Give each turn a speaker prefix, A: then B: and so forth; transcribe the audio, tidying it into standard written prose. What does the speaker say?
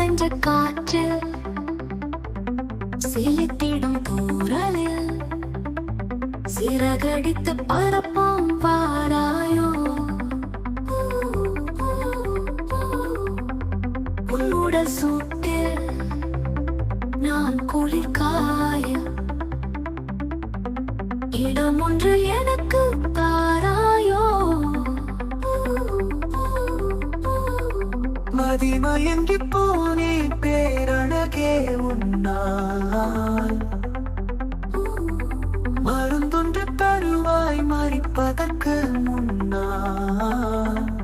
A: வென்ற காற்றில் சிலித்திடும் தூரலில் சிறகடித்து பரப்போம் வாராயோ. உன்னுடல் சூட்டில் நான் குளிர்காய இடம் ஒன்று எனக்கு தாராயோ.
B: மதிமயங்கி போனே பேரழகே உன்னால் மருந்தொன்று தருவாய் மறிப்பதற்கு முன்னால்.